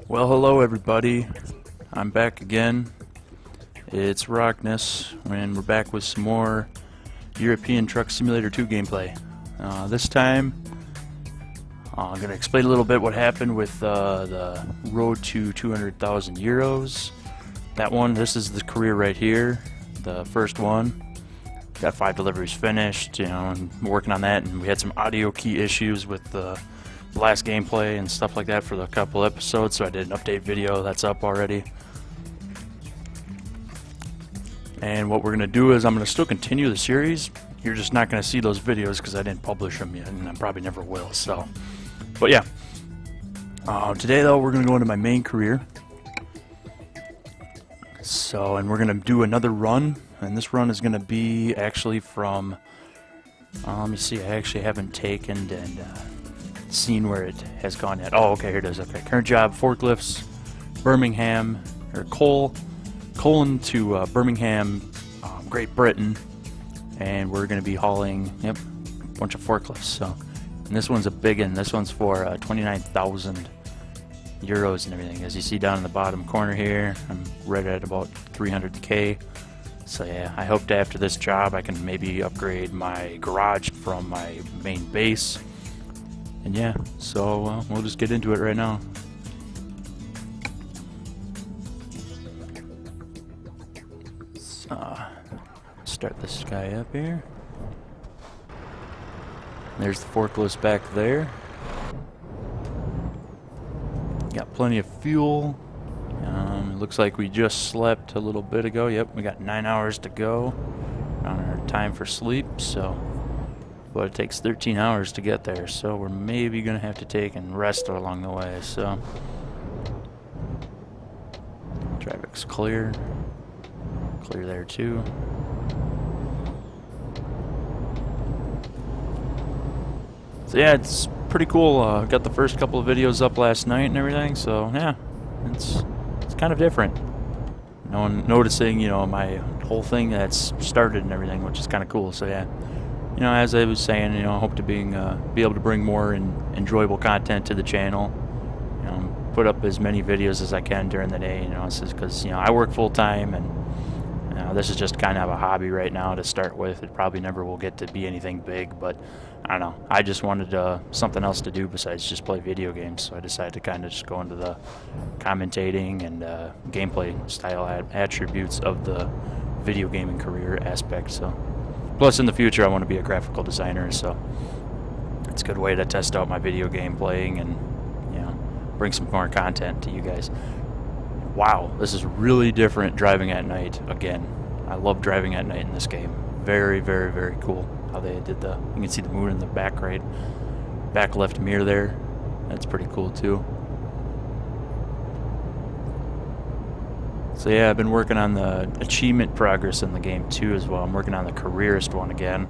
Well, hello everybody. I'm back again. It's Rockness, and we're back with some more European Truck Simulator 2 gameplay. This time, I'm going to explain a little bit what happened with the Road to 200,000 euros. That one, this is the career right here, the first one. Got 5 deliveries finished, and working on that, and we had some audio key issues with the last gameplay and stuff like that for the couple episodes, so I did an update video that's up already. And what we're going to do is I'm going to still continue the series. You're just not going to see those videos because I didn't publish them yet, and I probably never will. So, but yeah, today though we're going to go into my main career. So, and we're going to do another run, and this run is going to be actually from, let me see, I actually haven't taken and seen where it has gone yet. Oh, okay, here it is. Okay, current job, Forklifts, Birmingham, or Colon to Birmingham, Great Britain, and we're going to be hauling, a bunch of forklifts. So, and this one's a big one. This one's for 29,000 euros and everything. As you see down in the bottom corner here, I'm right at about 300k. So yeah, I hope that after this job I can maybe upgrade my garage from my main base. And yeah, so we'll just get into it right now. Start this guy up here. There's the forklifts back there. Got plenty of fuel. It looks like we just slept a little bit ago. Yep, we got 9 hours to go on our time for sleep. So, but it takes 13 hours to get there. So we're maybe gonna have to take and rest along the way. So traffic's clear. Clear there too. So yeah, it's pretty cool. Got the first couple of videos up last night and everything. So yeah, it's kind of different. Noticing, my whole thing that's started and everything, which is kind of cool. So yeah, as I was saying, I hope to be able to bring more enjoyable content to the channel. Put up as many videos as I can during the day. This is because I work full time, and this is just kind of a hobby right now to start with. It probably never will get to be anything big, but I don't know. I just wanted something else to do besides just play video games, so I decided to kind of just go into the commentating and gameplay style attributes of the video gaming career aspect. So, plus in the future I want to be a graphical designer, so it's a good way to test out my video game playing and bring some more content to you guys. Wow, this is really different driving at night again. I love driving at night in this game. Very, very, very cool how they did you can see the moon in the back back left mirror there. That's pretty cool too. So yeah, I've been working on the achievement progress in the game too as well. I'm working on the careerist one again.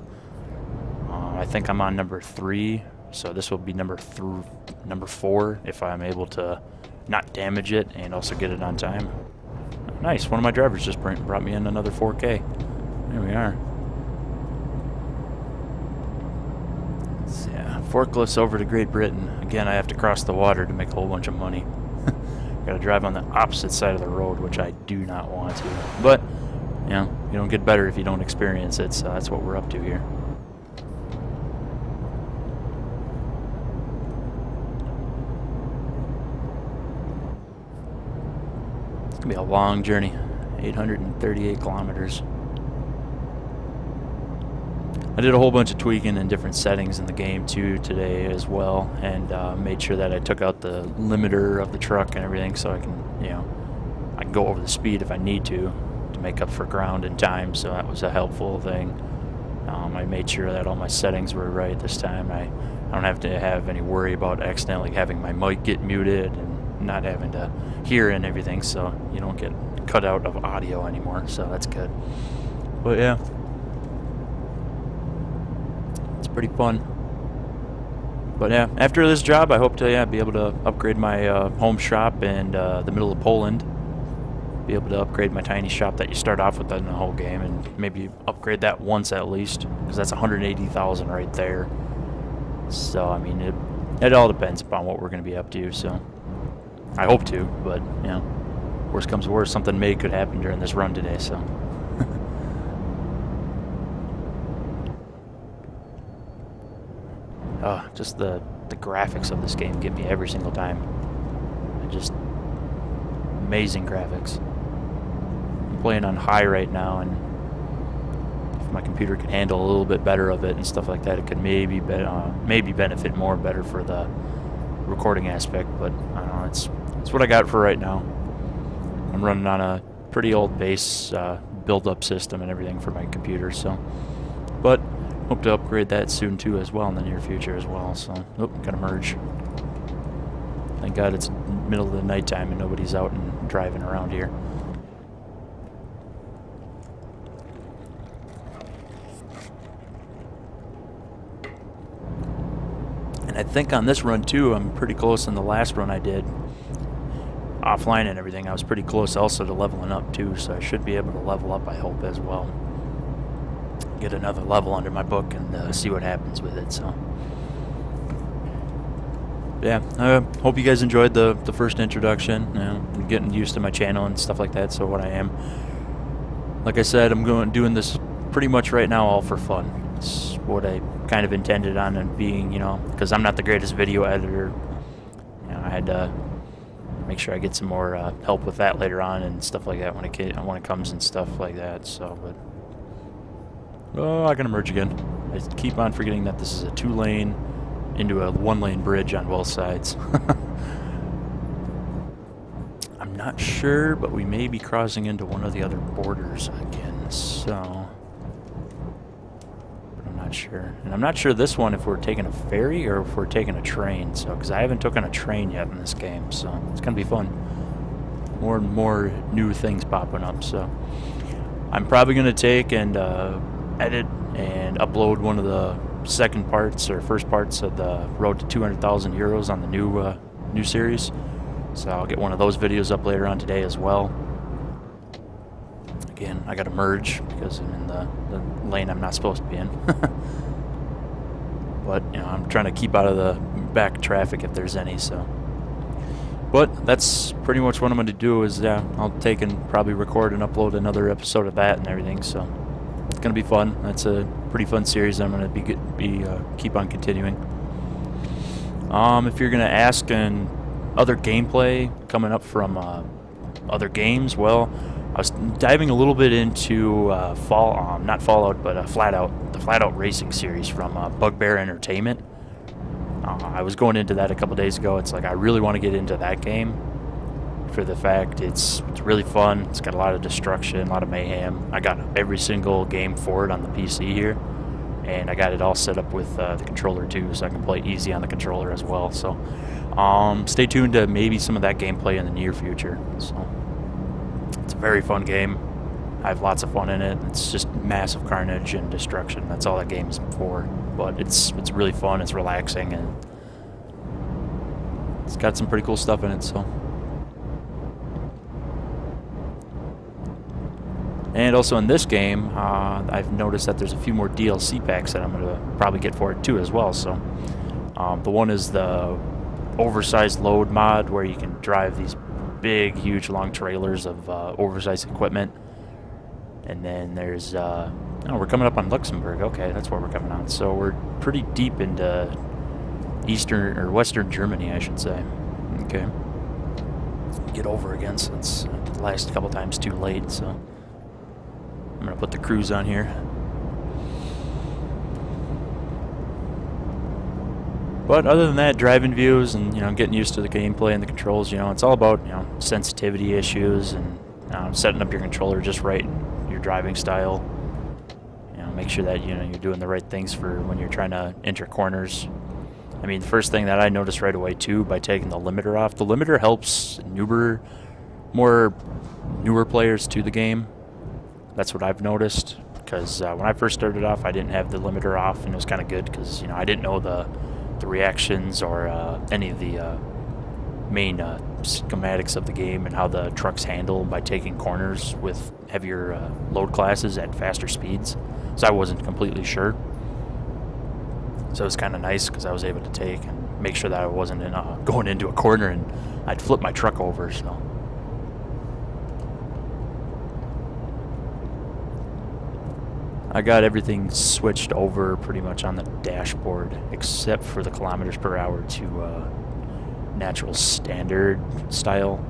I think I'm on number 3, so this will be number 4 if I'm able to not damage it and also get it on time. Nice, one of my drivers just brought me in another 4K. There we are. So yeah, forklifts over to Great Britain. Again, I have to cross the water to make a whole bunch of money. Gotta drive on the opposite side of the road, which I do not want to. But, you don't get better if you don't experience it, so that's what we're up to here. It's gonna be a long journey, 838 kilometers. I did a whole bunch of tweaking and different settings in the game too today as well, and made sure that I took out the limiter of the truck and everything, so I can, I can go over the speed if I need to make up for ground and time. So that was a helpful thing. I made sure that all my settings were right this time. I don't have to have any worry about accidentally having my mic get muted and not having to hear and everything, so you don't get cut out of audio anymore. So that's good. But yeah, pretty fun. But yeah, after this job I hope to be able to upgrade my home shop in the middle of Poland. Be able to upgrade my tiny shop that you start off with in the whole game, and maybe upgrade that once at least, because that's 180,000 right there. So I mean, it all depends upon what we're going to be up to. So I hope to, but, you know, worst comes to worst, something could happen during this run today, so. Oh, just the graphics of this game get me every single time. Just amazing graphics. I'm playing on high right now, and if my computer could handle a little bit better of it and stuff like that, it could maybe benefit better for the recording aspect. But I don't know, it's what I got for right now. I'm running on a pretty old base build-up system and everything for my computer, so. But hope to upgrade that soon too as well in the near future as well. So, gotta merge. Thank God it's middle of the nighttime and nobody's out and driving around here. And I think on this run too, I'm pretty close in the last run I did offline and everything. I was pretty close also to leveling up too, so I should be able to level up, I hope, as well. Get another level under my book and see what happens with it. So yeah, I hope you guys enjoyed the first introduction. You know, I'm getting used to my channel and stuff like that. So what I am, like I said, I'm doing this pretty much right now all for fun. It's what I kind of intended on and being, you know, because I'm not the greatest video editor. You know, I had to make sure I get some more help with that later on and stuff like that when it comes and stuff like that. So, but. Oh, I'm gonna merge again. I keep on forgetting that this is a 2-lane into a 1-lane bridge on both sides. I'm not sure, but we may be crossing into one of the other borders again, so. But I'm not sure. And I'm not sure this one if we're taking a ferry or if we're taking a train, so, because I haven't taken a train yet in this game, so it's gonna be fun. More and more new things popping up, so. I'm probably gonna take and edit and upload one of the second parts or first parts of the Road to 200,000 Euros on the new series. So I'll get one of those videos up later on today as well. Again, I gotta merge because I'm in the lane I'm not supposed to be in. But, you know, I'm trying to keep out of the back traffic if there's any, so. But that's pretty much what I'm going to do is, yeah, I'll take and probably record and upload another episode of that and everything, so. It's going to be fun. That's a pretty fun series I'm going to keep on continuing. If you're going to ask and other gameplay coming up from other games, well, I was diving a little bit into not Fallout, but the Flat Out Racing series from Bugbear Entertainment. I was going into that a couple days ago. It's like I really want to get into that game for the fact it's really fun. It's got a lot of destruction, a lot of mayhem. I got every single game for it on the PC here, and I got it all set up with the controller too, so I can play easy on the controller as well. So stay tuned to maybe some of that gameplay in the near future. So it's a very fun game. I have lots of fun in it. It's just massive carnage and destruction. That's all that game is for. But it's really fun. It's relaxing, and it's got some pretty cool stuff in it. So. And also in this game, I've noticed that there's a few more DLC packs that I'm going to probably get for it too as well. So the one is the oversized load mod, where you can drive these big, huge, long trailers of oversized equipment. And then there's, oh, we're coming up on Luxembourg. Okay, that's where we're coming on. So we're pretty deep into eastern or western Germany, I should say. Okay. Get over again since the last couple times too late, so. I'm going to put the cruise on here. But other than that, driving views and, you know, getting used to the gameplay and the controls, you know, it's all about, you know, sensitivity issues and setting up your controller just right, your driving style. You know, make sure that, you know, you're doing the right things for when you're trying to enter corners. I mean, the first thing that I noticed right away, too, by taking the limiter off, the limiter helps newer players to the game. That's what I've noticed, because when I first started off, I didn't have the limiter off, and it was kind of good because, you know, I didn't know the reactions or any of the main schematics of the game and how the trucks handle by taking corners with heavier load classes at faster speeds. So I wasn't completely sure. So it was kind of nice because I was able to take and make sure that I wasn't going into a corner and I'd flip my truck over, so. I got everything switched over pretty much on the dashboard, except for the kilometers per hour to natural standard style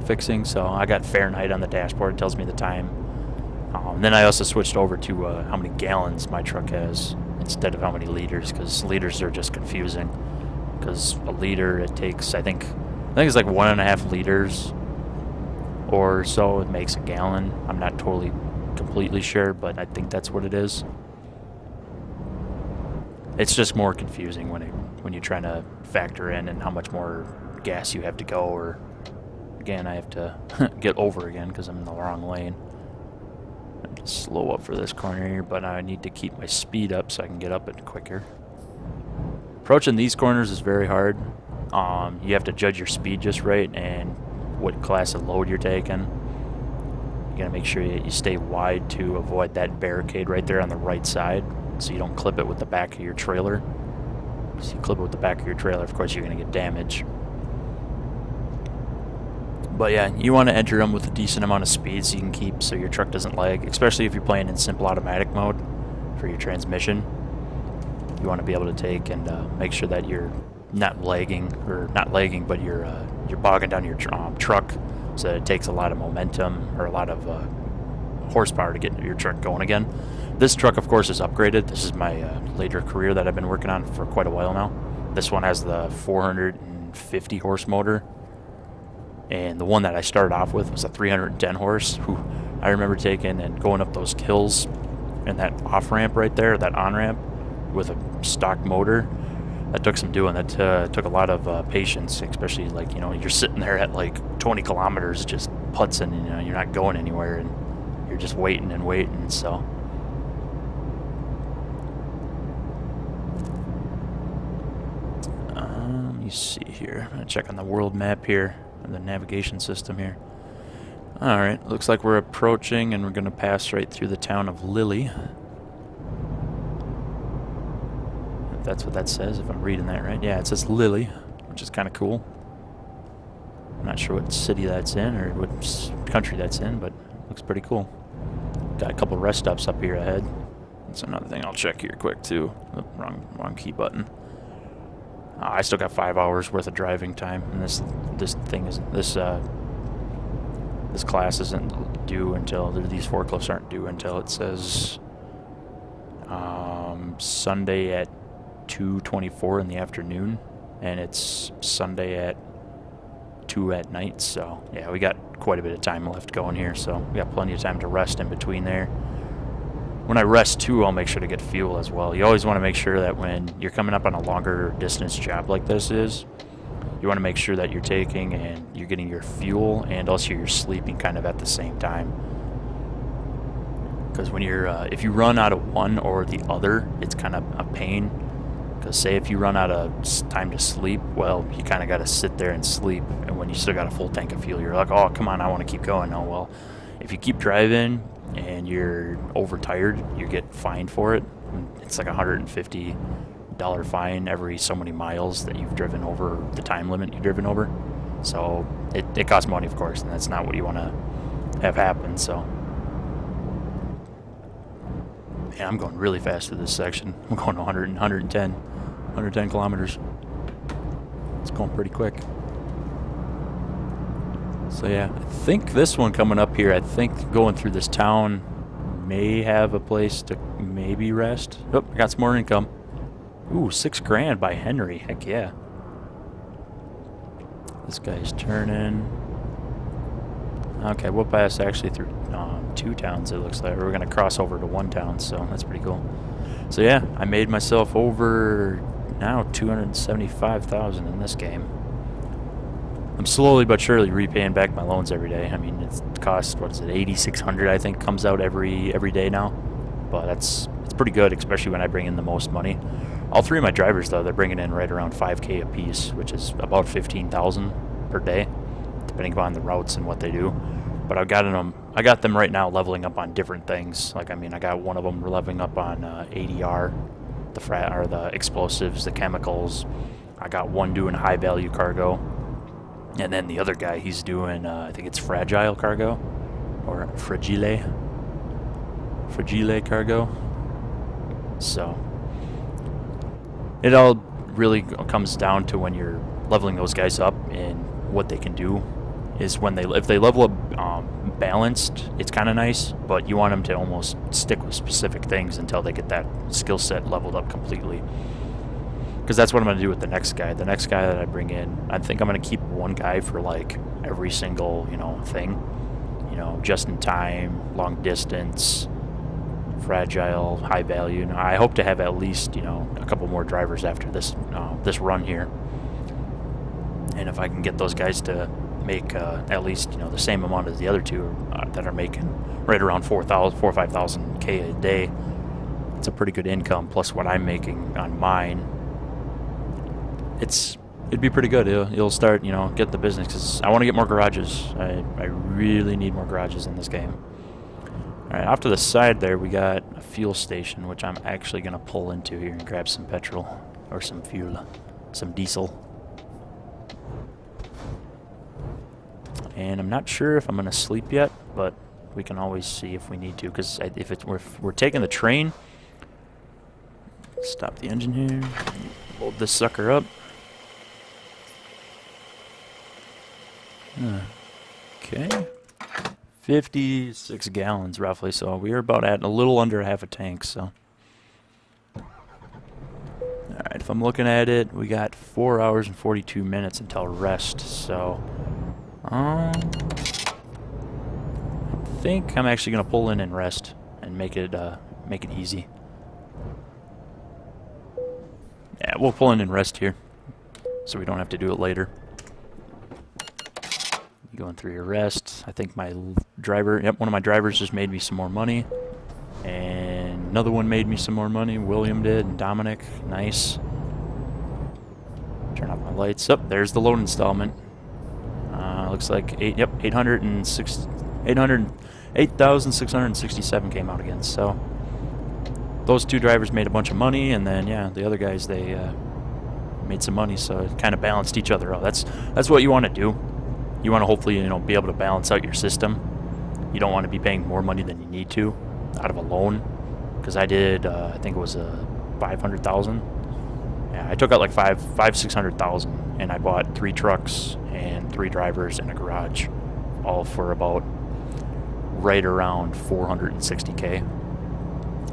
fixing. So I got Fahrenheit on the dashboard, it tells me the time. Then I also switched over to how many gallons my truck has instead of how many liters, because liters are just confusing. Because a liter, it takes, I think it's like 1.5 liters or so it makes a gallon. I'm not totally completely sure, but I think that's what it is. It's just more confusing when you're trying to factor in and how much more gas you have to go, or again, I have to get over again because I'm in the wrong lane. I have to slow up for this corner here, but I need to keep my speed up so I can get up it quicker. Approaching these corners is very hard. You have to judge your speed just right and what class of load you're taking. You gotta make sure you stay wide to avoid that barricade right there on the right side, so you don't clip it with the back of your trailer. So you clip it with the back of your trailer, of course you're gonna get damage. But yeah, you want to enter them with a decent amount of speed so you can keep, so your truck doesn't lag, especially if you're playing in simple automatic mode for your transmission. You want to be able to take and make sure that you're not lagging, but you're bogging down your truck, so that it takes a lot of momentum or a lot of horsepower to get your truck going again. This truck, of course, is upgraded. This is my later career that I've been working on for quite a while now. This one has the 450 horse motor, and the one that I started off with was a 310 horse. I remember taking and going up those hills and that off ramp right there, that on ramp with a stock motor. That took some doing. That took a lot of patience, especially like, you're sitting there at like 20 kilometers just putzing, and you're not going anywhere, and you're just waiting and waiting. So let me see here. I'm gonna check on the world map here, and the navigation system here. Alright, looks like we're approaching, and we're gonna pass right through the town of Lily. If that's what that says, if I'm reading that right. Yeah, it says Lily, which is kind of cool. I'm not sure what city that's in or what country that's in, but it looks pretty cool. Got a couple rest stops up here ahead. That's another thing I'll check here quick too. Oh, wrong key button. I still got 5 hours worth of driving time, and this class isn't due until these forklifts aren't due until it says Sunday at 2:24 in the afternoon, and it's Sunday at 2 at night. So yeah, we got quite a bit of time left going here, so we got plenty of time to rest in between there. When I rest too, I'll make sure to get fuel as well. You always want to make sure that when you're coming up on a longer distance job like this is, you want to make sure that you're taking and you're getting your fuel, and also you're sleeping kind of at the same time. Because when you're, if you run out of one or the other, it's kind of a pain. Because say if you run out of time to sleep, well, you kind of got to sit there and sleep. And when you still got a full tank of fuel, you're like, oh, come on, I want to keep going. Oh, well, if you keep driving and you're overtired, you get fined for it. It's like $150 fine every so many miles that you've driven over the time limit you've driven over. So it costs money, of course, and that's not what you want to have happen. So yeah, I'm going really fast through this section. I'm going 110 kilometers. It's going pretty quick. So yeah, I think this one coming up here, I think going through this town may have a place to maybe rest. Oh, I got some more income. Ooh, $6,000 by Henry. Heck yeah. This guy's turning. Okay, we'll pass actually through 2 towns, it looks like. We're going to cross over to 1 town, so that's pretty cool. So yeah, I made myself over now 275,000 in this game. I'm slowly but surely repaying back my loans every day. I mean, it costs, what is it, 8,600 I think comes out every day now. But it's pretty good, especially when I bring in the most money. All 3 of my drivers, though, they're bringing in right around 5K a piece, which is about 15,000 per day, depending upon the routes and what they do. But I got them right now leveling up on different things. Like, I mean, I got one of them leveling up on ADR, the explosives, the chemicals. I got one doing high value cargo. And then the other guy, he's doing, I think it's fragile cargo, or fragile cargo. So it all really comes down to when you're leveling those guys up, and what they can do is when if they level up balanced, it's kind of nice, but you want them to almost stick with specific things until they get that skill set leveled up completely. Because that's what I'm going to do with the next guy. The next guy that I bring in, I think I'm going to keep one guy for like every single, thing. Just in time, long distance, fragile, high value. Now, I hope to have at least, a couple more drivers after this run here. And if I can get those guys to make at least, the same amount as the other two that are making right around 4,000 or 5,000 K a day, it's a pretty good income. Plus what I'm making on mine, it'd be pretty good. You'll start, get the business, because I want to get more garages. I really need more garages in this game. Alright, off to the side there, we got a fuel station, which I'm actually going to pull into here and grab some petrol, or some fuel, some diesel. And I'm not sure if I'm going to sleep yet, but we can always see if we need to, because if we're taking the train, stop the engine here, load this sucker up. Okay, 56 gallons roughly, so we are about at a little under half a tank. So, alright, if I'm looking at it, we got 4 hours and 42 minutes until rest. So, I think I'm actually gonna pull in and rest and make it easy. Yeah, we'll pull in and rest here, so we don't have to do it later. Going through your rest. I think my driver, one of my drivers just made me some more money. And another one made me some more money. William did, and Dominic. Nice. Turn off my lights. Up, there's the loan installment. Looks like 8,667 came out again. So those two drivers made a bunch of money, and then the other guys, they made some money, so it kind of balanced each other out. That's what you want to do. You want to hopefully, be able to balance out your system. You don't want to be paying more money than you need to out of a loan. Because I did, I think it was 500,000. Yeah, I took out like 600,000, and I bought 3 trucks and 3 drivers and a garage, all for about right around 460K.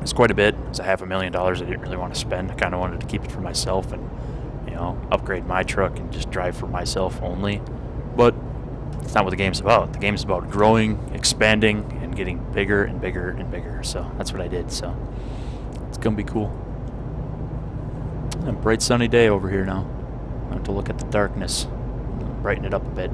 It's quite a bit. It's $500,000 I didn't really want to spend. I kind of wanted to keep it for myself and, upgrade my truck and just drive for myself only. But it's not what the game's about. The game's about growing, expanding, and getting bigger and bigger and bigger. So that's what I did. So it's gonna be cool. A bright sunny day over here now. I have to look at the darkness, brighten it up a bit.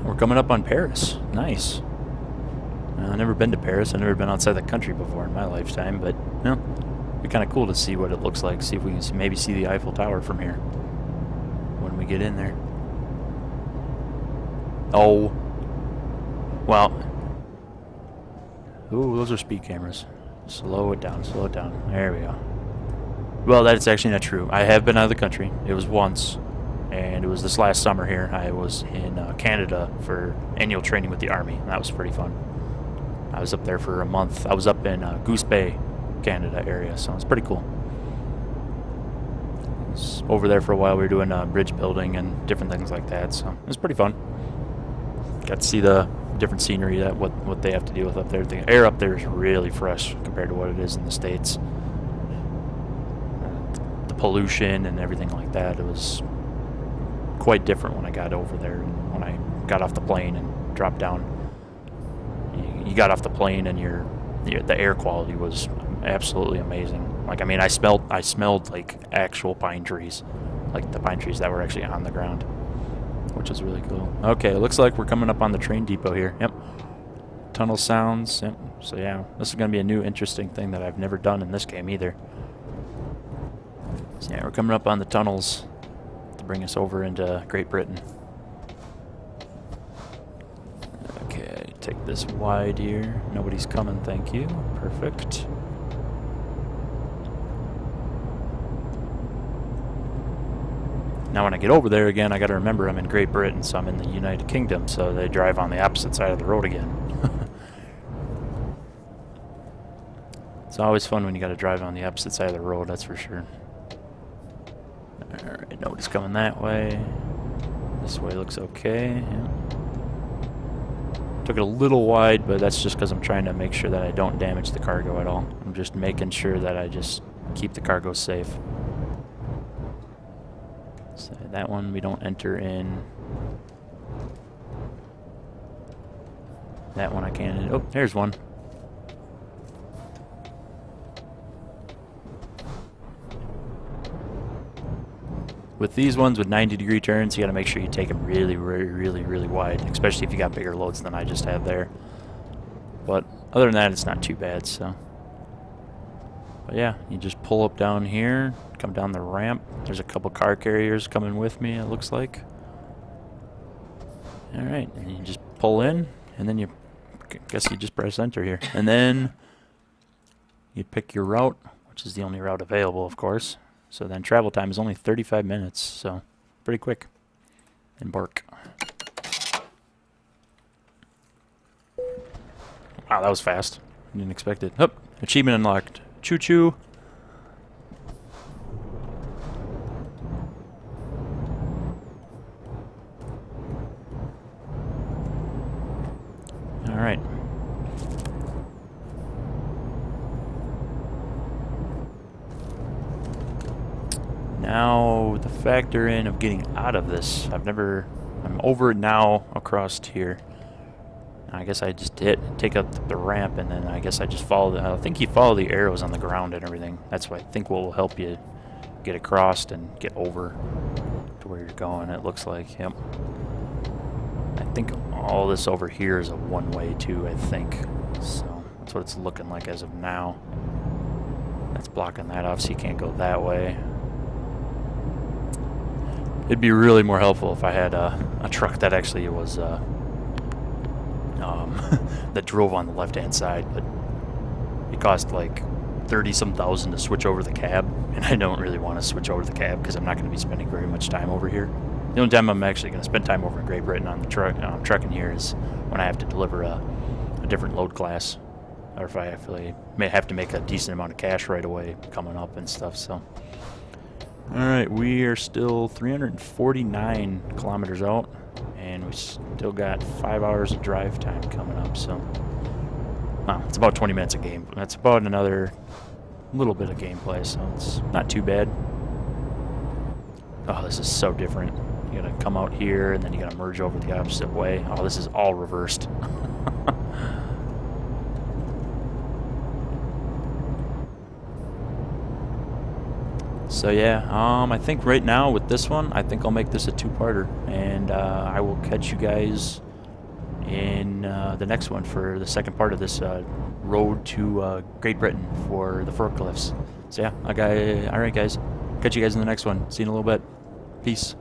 We're coming up on Paris. Nice. I've never been to Paris. I've never been outside the country before in my lifetime, but it'd be kind of cool to see what it looks like. See if we can maybe see the Eiffel Tower from here when we get in there. Oh. Well. Ooh, those are speed cameras. Slow it down, slow it down. There we go. Well, that's actually not true. I have been out of the country. It was once. And it was this last summer here. I was in Canada for annual training with the Army. That was pretty fun. I was up there for a month. I was up in Goose Bay, Canada area, so it's pretty cool. I was over there for a while. We were doing bridge building and different things like that, so it was pretty fun. Got to see the different scenery, that what they have to deal with up there. The air up there is really fresh compared to what it is in the States. The pollution and everything like that, it was quite different when I got over there. And when I got off the plane and dropped down, you got off the plane and the air quality was absolutely amazing. Like, I mean, I smelled like actual pine trees, like the pine trees that were actually on the ground, which is really cool. Okay, it looks like we're coming up on the train depot here. Yep. Tunnel sounds. Yep. So yeah, this is going to be a new interesting thing that I've never done in this game either. So yeah, we're coming up on the tunnels to bring us over into Great Britain. take this wide here. Nobody's coming, thank you. Perfect. Now when I get over there again, I gotta remember I'm in Great Britain, so I'm in the United Kingdom, so they drive on the opposite side of the road again. It's always fun when you gotta drive on the opposite side of the road, that's for sure. Alright, nobody's coming that way. This way looks okay. Yeah. Took it a little wide, but that's just because I'm trying to make sure that I don't damage the cargo at all. I'm just making sure that I just keep the cargo safe. So that one we don't enter in. That one I can't. Oh, there's one. With these ones with 90-degree turns, you got to make sure you take them really, really wide, especially if you got bigger loads than I just have there. But other than that, it's not too bad. So, but yeah, you just pull up down here, come down the ramp. There's a couple car carriers coming with me, it looks like. All right, and you just pull in, and then you guess you just press enter here, and then you pick your route, which is the only route available, of course. So then travel time is only 35 minutes, so pretty quick. Embark. Wow, that was fast. I didn't expect it. Oh, achievement unlocked. Choo-choo. All right. Now, the factor in of getting out of this, I'm over it now across here. I guess I just take up the ramp, and then I guess I just follow I think you follow the arrows on the ground and everything. That's what I think will help you get across and get over to where you're going, it looks like. Yep. I think all this over here is a one-way too, I think. So that's what it's looking like as of now. That's blocking that off, so you can't go that way. It'd be really more helpful if I had a truck that actually was that drove on the left-hand side, but it cost like 30-some thousand to switch over the cab, and I don't really want to switch over the cab because I'm not going to be spending very much time over here. The only time I'm actually going to spend time over in Great Britain on the trucking here is when I have to deliver a different load class, or if I actually may have to make a decent amount of cash right away coming up and stuff. So. Alright, we are still 349 kilometers out, and we still got 5 hours of drive time coming up, so... Wow, it's about 20 minutes of game. That's about another little bit of gameplay, so it's not too bad. Oh, this is so different. You gotta come out here, and then you gotta merge over the opposite way. Oh, this is all reversed. So yeah, I think right now with this one, I think I'll make this a two-parter, and I will catch you guys in the next one for the second part of this road to Great Britain for the Forklifts. So yeah, alright guys, catch you guys in the next one. See you in a little bit. Peace.